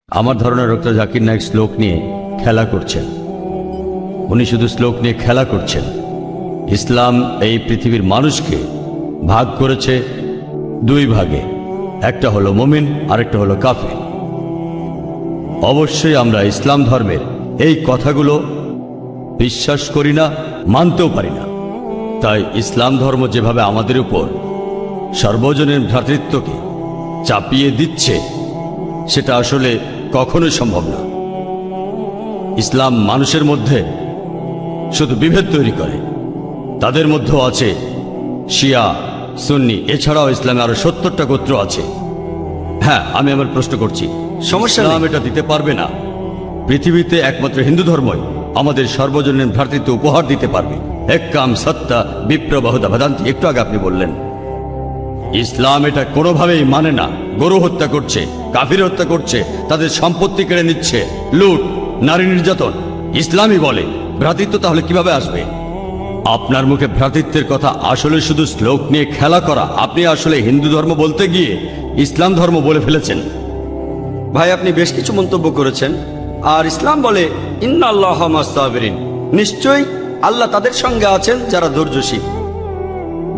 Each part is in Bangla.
আমার ধারণা ডক্টর জাকির নায়েক শ্লোক নিয়ে খেলা করছেন। উনি শুধু শ্লোক নিয়ে খেলা করছেন। ইসলাম এই পৃথিবীর মানুষকে ভাগ করেছে দুই ভাগে, একটা হলো মুমিন, আরেকটা হলো কাফির। অবশ্যই আমরা ইসলাম ধর্মের এই কথাগুলো বিশ্বাস করি না, মানতেও পারি না। তাই ইসলাম ধর্ম যেভাবে আমাদের উপর সর্বজনীন ভ্রাতৃত্বকে চাপিয়ে দিচ্ছে, সেটা আসলে কখনোই সম্ভব না। ইসলাম মানুষের মধ্যে শুধু বিভেদ তৈরি করে। তাদের মধ্যেও আছে শিয়া, সুন্নি, এছাড়াও ইসলামে আরো 70টা গোত্র আছে। হ্যাঁ, আমি আমার প্রশ্ন করছি, সমস্যা ইসলাম এটা দিতে পারবে না? পৃথিবীতে একমাত্র হিন্দু ধর্মই আমাদের সর্বজনীন ভ্রাতৃত্ব উপহার দিতে পারবে। একাম সত্তা বিপ্র বহুদা ভেদান্তি, একটু আগে আপনি বললেন। ইসলাম এটা কোনোভাবেই মানে না। গরু হত্যা করছে, কাফির হত্যা করছে, তাদের সম্পত্তি কেড়ে নিচ্ছে, লুট, নারী নির্যাতন। ইসলামই বলে ভ্রাতৃত্ব, তাহলে কিভাবে আসবে? আপনার মুখে ভ্রাতৃত্বের কথা আসলে শুধু শ্লোক নিয়ে খেলা করা। আপনি আসলে হিন্দু ধর্ম বলতে গিয়ে ইসলাম ধর্ম বলে ফেলেছেন। ভাই, আপনি বেশ কিছু মন্তব্য করেছেন। আর ইসলাম বলে ইন্নাল্লাহ মা'আস সাবিরিন, নিশ্চয়ই আল্লাহ তাদের সঙ্গে আছেন যারা ধৈর্যশীল।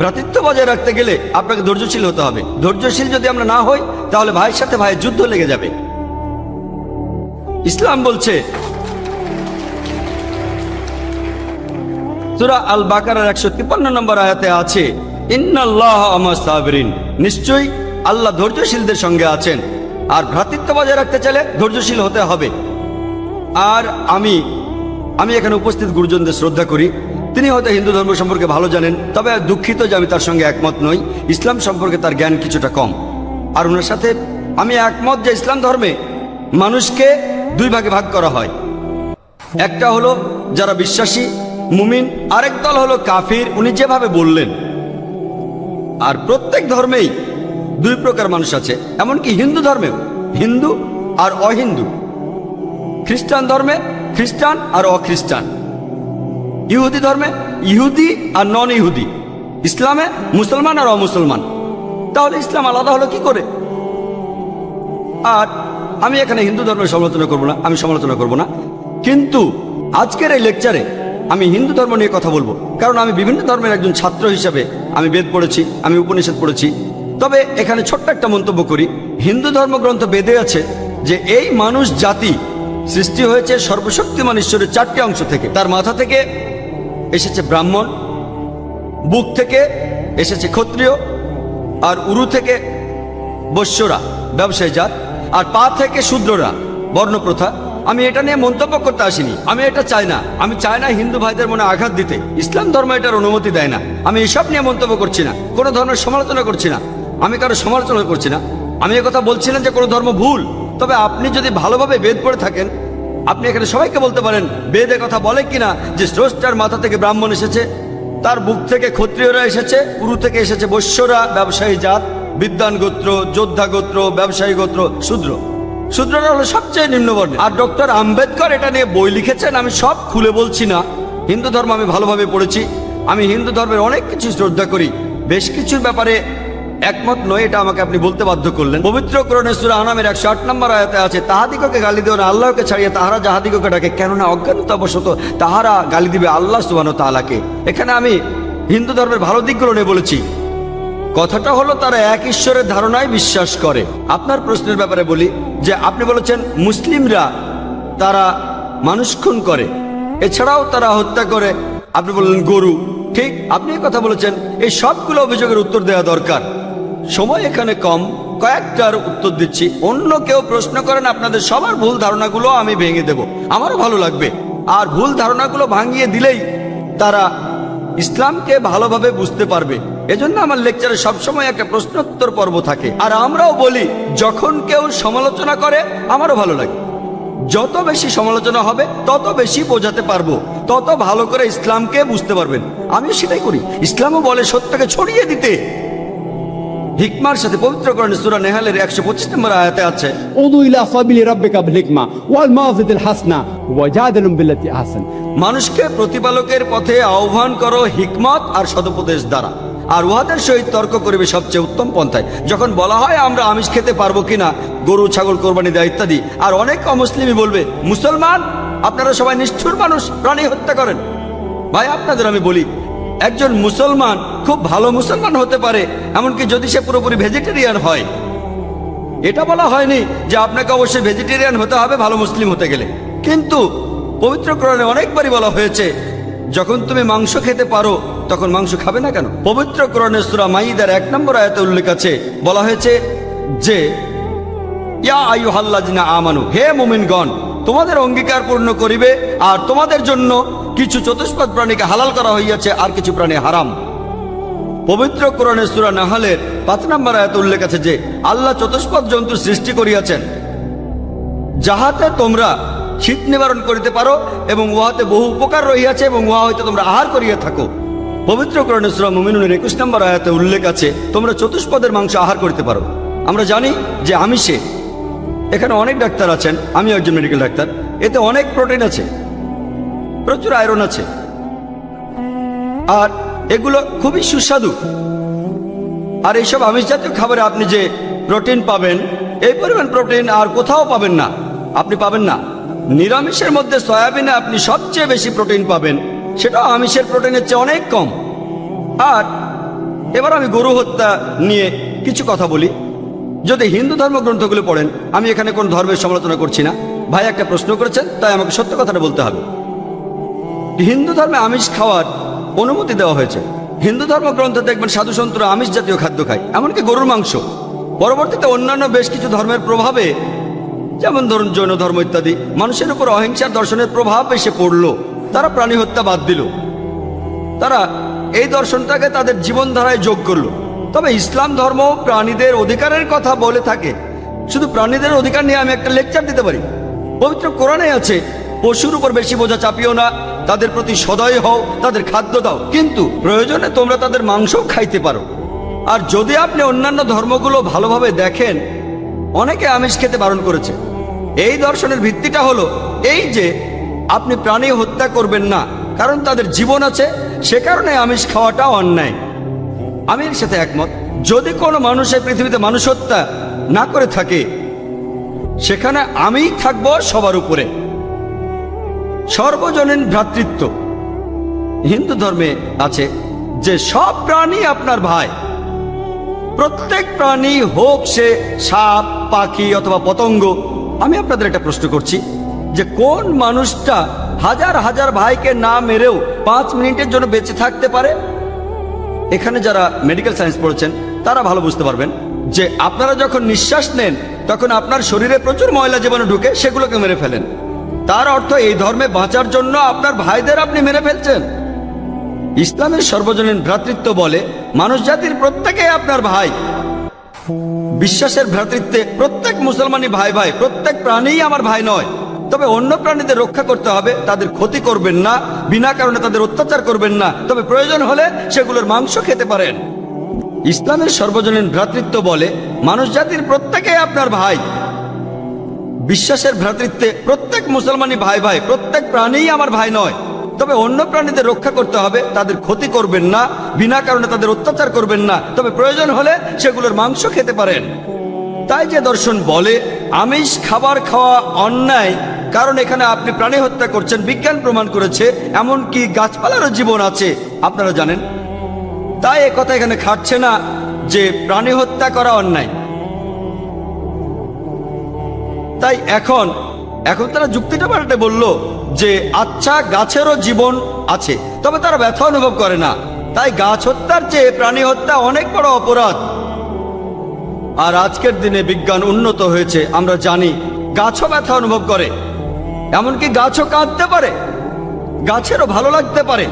ভ্রাতৃত্ব বজায় রাখতে গেলে আপনাকে ধৈর্যশীল হতে হবে। ধৈর্যশীল যদি আমরা না হই, তাহলে ভাইয়ের সাথে ভাইয়ের যুদ্ধ লেগে যাবে। ইসলাম বলছে সূরা আল বাকারার 153 নম্বর আয়াতে আছে, ইন্নাল্লাহ মা'আস সাবিরিন, নিশ্চয়ই আল্লাহ ধৈর্যশীলদের সঙ্গে আছেন। আর ভ্রাতৃত্ব বজায় রাখতে চাইলে ধৈর্যশীল হতে হবে। আর আমি এখানে উপস্থিত গুরুজনদের শ্রদ্ধা করি। তিনি হয়তো হিন্দু ধর্ম সম্পর্কে ভালো জানেন, তবে দুঃখিত যে আমি তার সঙ্গে একমত নই। ইসলাম সম্পর্কে তার জ্ঞান কিছুটা কম। আর ওনার সাথে আমি একমত যে ইসলাম ধর্মে মানুষকে দুই ভাগে ভাগ করা হয়। একটা হলো যারা বিশ্বাসী মুমিন, আরেক দল হলো কাফির, উনি যেভাবে বললেন। আর প্রত্যেক ধর্মেই দুই প্রকার মানুষ আছে, এমনকি হিন্দু ধর্মেও হিন্দু আর অহিন্দু। খ্রিস্টান ধর্মে খ্রিস্টান আর অখ্রিস্টান, ইহুদি ধর্মে ইহুদি আর নন ইহুদি, ইসলামে মুসলমান আর অমুসলমান। তাহলে ইসলাম আলাদা হলো কি করে? আর আমি এখানে হিন্দু ধর্মের সমালোচনা করব না, আমি সমালোচনা করব না। কিন্তু আজকের এই লেকচারে আমি হিন্দু ধর্ম নিয়ে কথা বলবো, কারণ আমি বিভিন্ন ধর্মের একজন ছাত্র হিসাবে আমি বেদ পড়েছি, আমি উপনিষদ পড়েছি। তবে এখানে ছোট্ট একটা মন্তব্য করি। হিন্দু ধর্মগ্রন্থ বেদে আছে যে এই মানুষ জাতি সৃষ্টি হয়েছে সর্বশক্তিমান ঈশ্বরের 4টি অংশ থেকে। তার মাথা থেকে এসেছে ব্রাহ্মণ, বুক থেকে এসেছে ক্ষত্রিয়, আর উরু থেকে বৈশ্যরা ব্যবসায়ী জাত, আর পা থেকে শূদ্ররা বর্ণপ্রথা। আমি এটা নিয়ে মন্তব্য করতে আসিনি, আমি এটা চাই না। আমি চাই না হিন্দু ভাইদের মনে আঘাত দিতে। ইসলাম ধর্ম এটার অনুমতি দেয় না। আমি এসব নিয়ে মন্তব্য করছি না, কোনো ধর্মের সমালোচনা করছি না, আমি কারো সমালোচনা করছি না। আমি কথা বলছি না যে কোনো ধর্ম ভুল। তবে আপনি যদি ভালোভাবে বেদ পড়ে থাকেন, আপনি এখানে সবাইকে বলতে পারেন বেদ কথা বলে কিনা যে স্রষ্টার মাথা থেকে ব্রাহ্মণ এসেছে, তার বুক থেকে ক্ষত্রিয়রা এসেছে, উরু থেকে এসেছে বৈশ্যরা ব্যবসায়ী জাত, বিদ্বান গোত্র, যোদ্ধা গোত্র, ব্যবসায়ী গোত্র, শূদ্র। শূদ্ররা হলো সবচেয়ে নিম্নবর্ণ। আর ডক্টর আম্বেদকর এটা নিয়ে বই লিখেছেন। আমি সব খুলে বলছি না। হিন্দু ধর্ম আমি ভালোভাবে পড়েছি। আমি হিন্দু ধর্মের অনেক কিছু শ্রদ্ধা করি, বেশ কিছুর ব্যাপারে একমত নয়, এটা আমাকে আপনি বলতে বাধ্য করলেন। পবিত্র কোরআনে সূরা আনামের 108 নম্বর আয়াতে আছে, তাহাদিগকে গালি দিও না আল্লাহকে ছাড়িয়ে তাহারা যাহাদিগকে ডাকে, কেননা অজ্ঞানতাবশত তাহারা গালি দিবে আল্লাহ সুবহানাহু ওয়া তাআলাকে। এখানে আমি হিন্দু ধর্মের ভালো দিকগুলো নিয়ে বলেছি। কথাটা হলো তারা এক ঈশ্বরের ধারণায় বিশ্বাস করে। আপনার প্রশ্নের ব্যাপারে বলি যে আপনি বলেছেন মুসলিমরা তারা মানুষ খুন করে, এছাড়াও তারা হত্যা করে। আপনি বললেন গরু, ঠিক আপনি কথা বলেছেন। এই সবগুলো অভিযোগের উত্তর দেওয়া দরকার, সময় এখানে কম, কয়েকটার উত্তর দিচ্ছি। অন্য কেউ প্রশ্ন করেন, আপনাদের সবার ভুল ধারণাগুলো আমি ভেঙে দেব, আমারও ভালো লাগবে। আর ভুল ধারণাগুলো ভাঙিয়ে দিলেই তারা ইসলামকে ভালোভাবে বুঝতে পারবে। এজন্য আমার লেকচারে সবসময় একটা প্রশ্নোত্তর পর্ব থাকে। আর আমরাও বলি, যখন কেউ সমালোচনা করে আমারও ভালো লাগে। যত বেশি সমালোচনা হবে তত বেশি বোঝাতে পারবো, তত ভালো করে ইসলামকে বুঝতে পারবেন। আমিও সেটাই করি। ইসলামও বলে সত্যকে ছড়িয়ে দিতে হিকমার সাথে। পবিত্র কোরআনে সূরা নেহালের 125 নম্বর আয়াতে আছে, উদু ইলা সাবিলি রাব্বিকা বিল হিকমা ওয়াল মাউযিতিল হাসনা ওয়াজাদিলুম বিল্লাতি আহসান। মানুষকে প্রতিপালকের পথে আহ্বান করো হিকমত আর সদুপদেশ দ্বারা। আর উহাদের সহিত তর্ক করিবে সবচেয়ে উত্তম পন্থায়। যখন বলা হয় আমরা আমিষ খেতে পারবো কিনা, গরু ছাগল কোরবানি দেয় ইত্যাদি, আর অনেক অমুসলিমই বলবে মুসলমান আপনারা সবাই নিষ্ঠুর মানুষ, প্রাণী হত্যা করেন। ভাই আপনাদের আমি বলি, একজন মুসলমান খুব ভালো মুসলমান হতে পারে, এমনকি যদি সে পুরোপুরি ভেজিটেরিয়ান হয়। এটা বলা হয়নি যে আপনাকে অবশ্যই ভেজিটেরিয়ান হতে হবে ভালো মুসলিম হতে গেলে, কিন্তু পবিত্র কোরআনে অনেকবারই বলা হয়েছে যখন তুমি মাংস খেতে পারো তখন মাংস খাবে না কেন। পবিত্র কোরআনের সূরা মাইদার 1 নম্বর আয়াতে উল্লেখ আছে, বলা হয়েছে যে ইয়া আইয়ুহাল্লাযিনা আমানু, হে মুমিনগণ তোমাদের অঙ্গীকার পূর্ণ করিবে, আর তোমাদের জন্য কিছু চতুষ্পদ প্রাণীকে হালাল করা হইয়াছে আর কিছু প্রাণী হারাম। পবিত্র কোরআনের সূরা নাহলের 5 নম্বর আয়াতে উল্লেখ আছে যে আল্লাহ চতুষ্পদ জন্তু সৃষ্টি করিয়াছেন যাহাতে তোমরা শীত নিবারণ করিতে পারো, এবং উহাতে বহু উপকার রহিয়াছে, এবং উহা হইতে তোমরা আহার করিয়া থাকো। পবিত্র কোরআনের সূরা মুমিনুনের 21 নম্বর আয়াতে উল্লেখ আছে তোমরা চতুষ্পদের মাংস আহার করতে পারো। আমরা জানি যে আমিষে, এখানে অনেক ডাক্তার আছেন, আমি একজন মেডিকেল ডাক্তার, এতে অনেক প্রোটিন আছে, প্রচুর আয়রন আছে, আর এগুলো খুবই সুস্বাদু। আর এইসব আমিষ জাতীয় খাবারে আপনি যে প্রোটিন পাবেন, এই পরিমাণ প্রোটিন আর কোথাও পাবেন না, আপনি পাবেন না। নিরামিষের মধ্যে সয়াবিনে আপনি সবচেয়ে বেশি প্রোটিন পাবেন, সেটাও আমিষের প্রোটিনের চেয়ে অনেক কম। আর এবার আমি গরু হত্যা নিয়ে কিছু কথা বলি। যদি হিন্দু ধর্মগ্রন্থগুলো পড়েন, আমি এখানে কোন ধর্মের সমালোচনা করছি না, ভাই একটা প্রশ্ন করেছেন তাই আমাকে সত্য কথাটা বলতে হবে। হিন্দু ধর্মে আমিষ খাওয়ার অনুমতি দেওয়া হয়েছে। হিন্দু ধর্মগ্রন্থে দেখবেন সাধু সন্তরা আমিষ জাতীয় খাদ্য খায়, এমনকি গরুর মাংস। পরবর্তীতে অন্যান্য বেশ কিছু ধর্মের প্রভাবে, যেমন ধরুন জৈন ধর্ম ইত্যাদি, মানুষের উপর অহিংসার দর্শনের প্রভাব এসে পড়লো, তারা প্রাণী হত্যা বাদ দিল, তারা এই দর্শনটাকে তাদের জীবনধারায় যোগ করলো। তবে ইসলাম ধর্ম প্রাণীদের অধিকারের কথা বলে থাকে। শুধু প্রাণীদের অধিকার নিয়ে আমি একটা লেকচার দিতে পারি। পবিত্র কোরআনে আছে পশুর উপর বেশি বোঝা চাপিও না, তাদের প্রতি সদয় হও, তাদের খাদ্য দাও, কিন্তু প্রয়োজনে তোমরা তাদের মাংসও খাইতে পারো। আর যদি আপনি অন্যান্য ধর্মগুলো ভালোভাবে দেখেন, অনেকে আমিষ খেতে বারণ করেছে। এই দর্শনের ভিত্তিটা হলো এই যে আপনি প্রাণী হত্যা করবেন না, কারণ তাদের জীবন আছে, সে কারণে আমিষ খাওয়াটা অন্যায়। আমি এর সাথে একমত। যদি কোনো মানুষ এই পৃথিবীতে মানুষ হত্যা না করে থাকে, সেখানে আমিই থাকবো সবার উপরে। সর্বজনীন ভ্রাতৃত্ব হিন্দু ধর্মে আছে যে সব প্রাণী আপনার ভাই। প্রত্যেক প্রাণী হোক সে সাপ, পাখি অথবা পতঙ্গ। আমি আপনাদের একটা প্রশ্ন করছি যে কোন মানুষটা হাজার হাজার ভাইকে না মেরেও 5 মিনিটের জন্য বেঁচে থাকতে পারে? এখানে যারা মেডিকেল সায়েন্স পড়েছেন তারা ভালো বুঝতে পারবেন যে আপনারা যখন নিঃশ্বাস নেন তখন আপনার শরীরে প্রচুর ময়লা জীবাণু ঢুকে, সেগুলোকে মেরে ফেলেন। তার অর্থ এই ধর্মে বাঁচার জন্য আপনার ভাইদের আপনি মেরে ফেলছেন। ইসলামের সর্বজনীন ভ্রাতৃত্ব বলে মানুষ জাতির প্রত্যেকেই আপনার ভাই। বিশ্বাসের ভ্রাতৃত্বে প্রত্যেক মুসলমানই ভাই ভাই, প্রত্যেক প্রাণীই আমার ভাই নয়। তবে অন্য প্রাণীদের রক্ষা করতে হবে, তাদের ক্ষতি করবেন না, বিনা কারণে তাদের অত্যাচার করবেন না, তবে প্রয়োজন হলে সেগুলোর মাংস খেতে পারেন। ইসলামের সর্বজনীন ভ্রাতৃত্ব বলে মানুষ জাতির প্রত্যেকেই আপনার ভাই। বিশ্বাসের ভ্রাতৃত্বে প্রত্যেক মুসলমানই ভাই ভাই, প্রত্যেক প্রাণীই আমার ভাই নয়। তবে অন্য প্রাণীদের রক্ষা করতে হবে, তাদের ক্ষতি করবেন না, বিনা কারণে তাদের অত্যাচার করবেন না, তবে প্রয়োজন হলে সেগুলোর মাংস খেতে পারেন। তাই যে দর্শন বলে আমিষ খাবার খাওয়া অন্যায়, কারণ এখানে আপনি প্রাণী হত্যা করছেন, বিজ্ঞান প্রমাণ করেছে এমনকি গাছপালারও জীবন আছে, আপনারা জানেন। তাই একথা এখানে খাটছে না যে প্রাণী হত্যা করা অন্যায়। তাই এখন তারা যুক্তিটা পাল্টে বলল যে আচ্ছা গাছেরও জীবন আছে, তবে তারা ব্যথা অনুভব করে না, তাই গাছ হত্যার চেয়ে প্রাণী হত্যা অনেক বড় অপরাধ। আর আজকের দিনে বিজ্ঞান উন্নত হয়েছে, আমরা জানি গাছও ব্যথা অনুভব করে, এমনকি গাছও কাঁদতে পারে, গাছেরও ভালো লাগতে পারে।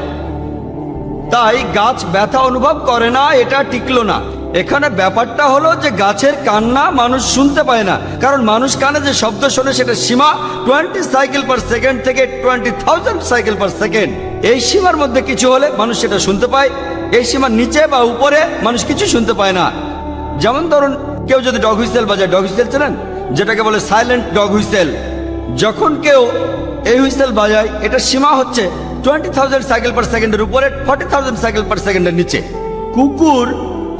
তাই গাছ ব্যথা অনুভব করে না এটা টিকলো না। এখানে ব্যাপারটা হলো যে গাছের কান্না মানুষ শুনতে পায় না, কারণ মানুষ কানে যে শব্দ শোনে সেটা সীমা 20 সাইকেল পার সেকেন্ড থেকে 20,000 সাইকেল পার সেকেন্ড। এই সীমার মধ্যে কিছু হলে মানুষ সেটা শুনতে পায়, এই সীমার নিচে বা উপরে মানুষ কিছু শুনতে পায় না। যেমন ধরুন কেউ যদি ডগ হুইসেল বাজায়, ডগ হুইসেল চেনেন, যেটাকে বলে সাইলেন্ট ডগ হুইসেল। যখন কেউ এই হুইসেল বাজায়, এটা সীমা হচ্ছে 20,000 সাইকেল পার সেকেন্ডের উপরে, 40,000 সাইকেল পার সেকেন্ডের নিচে। কুকুর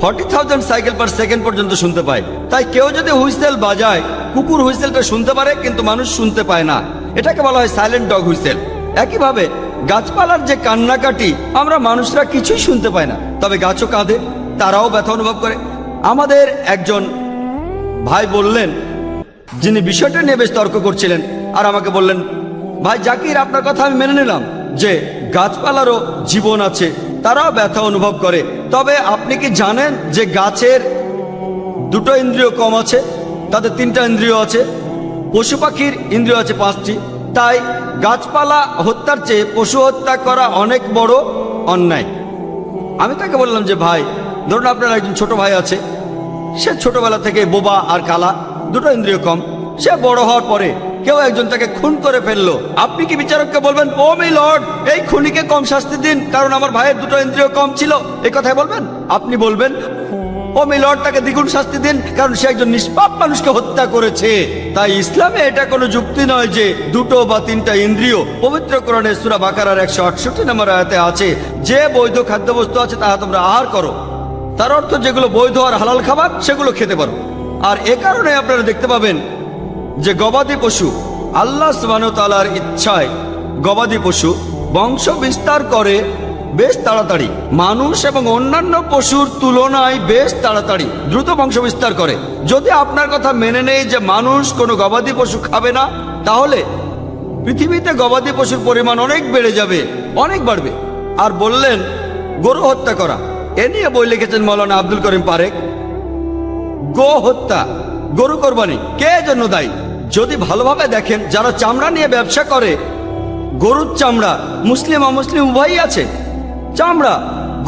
40,000 সাইকেল পার সেকেন্ড পর্যন্ত শুনতে পায়। তাই কেউ যদি হুইসেল বাজায়, কুকুর হুইসেলটা শুনতে পারে কিন্তু মানুষ শুনতে পায় না। এটাকে বলা হয় সাইলেন্ট ডগ হুইসেল। একইভাবে গাছপালার যে কান্নাকাটি আমরা মানুষরা কিছুই শুনতে পাই না, তবে গাছও কাঁদে, তারাও ব্যথা অনুভব করে। আমাদের একজন ভাই বললেন, যিনি বিষয়টা নিয়ে বেশ তর্ক করছিলেন, আর আমাকে বললেন, ভাই জাকির, আপনার কথা আমি মেনে নিলাম যে গাছপালারও জীবন আছে, তারাও ব্যথা অনুভব করে, তবে আপনি কি জানেন যে গাছের দুটো ইন্দ্রিয় কম আছে, তাদের 3টা ইন্দ্রিয় আছে, পশু পাখির ইন্দ্রিয় আছে 5টি। তাই গাছপালা হত্যার চেয়ে পশু হত্যা করা অনেক বড় অন্যায়। আমি তাকে বললাম যে ভাই, ধরুন আপনার একজন ছোট ভাই আছে, সে ছোটবেলা থেকে বোবা আর কালা, দুটো ইন্দ্রিয় কম। সে বড় হওয়ার পরে কেউ একজন তাকে খুন করে ফেললো, আপনি কি বিচারককে বলবেন, ও মাই লর্ড, এই খুনিকে কম শাস্তি দিন কারণ আমার ভাইয়ের দুটো ইন্দ্রিয় কম ছিল? এই কথাই বলবেন? আপনি বলবেন, ও মাই লর্ড, তাকে দ্বিগুণ শাস্তি দিন কারণ সে একজন নিষ্পাপ মানুষকে হত্যা করেছে। তাই ইসলামে এটা কোনো যুক্তি নয় যে 2 বা 3টা ইন্দ্রিয়। পবিত্র কোরআনে সূরা বাকারার 168 নম্বর আয়াতে আছে, যে বৈধ খাদ্যবস্তু আছে তাহা তোমরা আহার করো। তার অর্থ যেগুলো বৈধ আর হালাল খাবার সেগুলো খেতে পারো। আর এ কারণে আপনারা দেখতে পাবেন যে গবাদি পশু, আল্লাহ সুবহানাহু ওয়া তাআলার ইচ্ছায় গবাদি পশু বংশ বিস্তার করে বেশ তাড়াতাড়ি, মানুষ এবং অন্যান্য পশুর তুলনায় বেশ তাড়াতাড়ি দ্রুত বংশ বিস্তার করে। যদি আপনার কথা মেনে নেই যে মানুষ কোনো গবাদি পশু খাবে না, তাহলে পৃথিবীতে গবাদি পশুর পরিমাণ অনেক বেড়ে যাবে, অনেক বাড়বে। আর বললেন গরু হত্যা করা, এ নিয়ে বই লিখেছেন মাওলানা আব্দুল করিম পারেক। গো হত্যা, গরু কোরবানি কে জন্য দায়ী? যদি ভালোভাবে দেখেন, যারা চামড়া নিয়ে ব্যবসা করে, গরুর চামড়া, মুসলিম অমুসলিম উভয়ই আছে, চামড়া,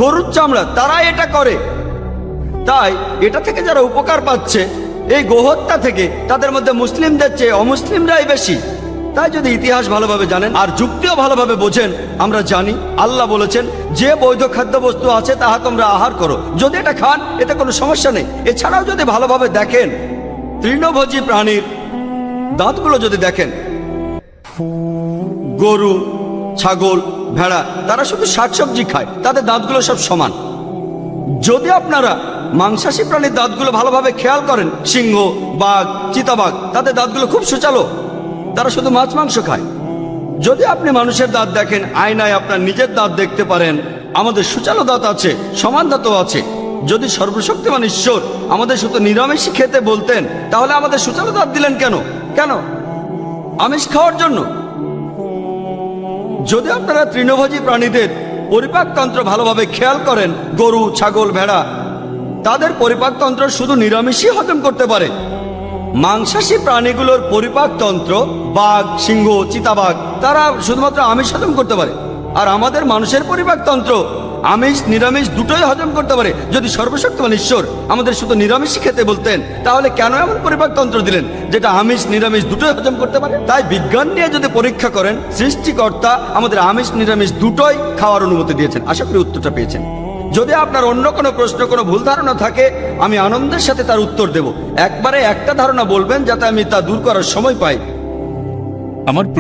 গরুর চামড়া, তারা এটা করে। তাই এটা থেকে যারা উপকার পাচ্ছে এই গোহত্যা থেকে, তাদের মধ্যে মুসলিমদের চেয়ে অমুসলিমরাই বেশি। তাই যদি ইতিহাস ভালোভাবে জানেন আর যুক্তিও ভালোভাবে বোঝেন, আমরা জানি আল্লাহ বলেছেন যে বৈধ খাদ্যবস্তু আছে তাহা তোমরা আহার করো, যদি এটা খান এতে কোনো সমস্যা নেই। এছাড়াও যদি ভালোভাবে দেখেন, তৃণভোজী প্রাণীর দাঁতগুলো যদি দেখেন, গরু, ছাগল, ভেড়া, তারা শুধু শাকসবজি খায়, তাদের দাঁতগুলো সব সমান। যদি আপনারা মাংসাশী প্রাণীর দাঁতগুলো ভালোভাবে খেয়াল করেন, সিংহ, বাঘ, চিতাবাঘ, তাদের দাঁতগুলো খুব সুচালো, তারা শুধু মাছ মাংস খায়। যদি আপনি মানুষের দাঁত দেখেন, আয়নায় আপনার নিজের দাঁত দেখতে পারেন, আমাদের সুচালো দাঁত আছে, সমান দাঁতও আছে। যদি সর্বশক্তিমান ঈশ্বর আমাদের শুধু নিরামিষ খেতে বলতেন, তাহলে আমাদের সুচালো দাঁত দিলেন কেন? কেন? আমিষ খাওয়ার জন্য? যদি আপনারা তৃণভোজী প্রাণীদের পরিপাকতন্ত্র ভালোভাবে খেয়াল করেন, গরু, ছাগল, ভেড়া, তাদের পরিপাকতন্ত্র শুধু নিরামিষই হজম করতে পারে। মাংসাশী প্রাণীগুলোর পরিপাকতন্ত্র, বাঘ, সিংহ, চিতাবাঘ, তারা শুধুমাত্র আমিষ হজম করতে পারে। আর আমাদের মানুষের পরিপাকতন্ত্র আমিষ নিরামিষ দুটোই হজম করতে পারে। যদি সর্বশক্তিমান ঈশ্বর আমাদের শুধু নিরামিষই খেতে বলতেন, তাহলে কেন এমন পরিপাকতন্ত্র দিলেন যেটা আমিষ নিরামিষ দুটোই হজম করতে পারে? তাই বিজ্ঞান নিয়ে যদি পরীক্ষা করেন, সৃষ্টিকর্তা আমাদের আমিষ নিরামিষ দুটোই খাওয়ার অনুমতি দিয়েছেন। আশা করি উত্তরটা পেয়েছেন। যদি আপনার অন্য কোনো প্রশ্ন, কোনো ভুল ধারণা থাকে, আমি আনন্দের সাথে তার উত্তর দেব। একবারে একটা ধারণা বলবেন যাতে আমি তা দূর করার সময় পাই। আমার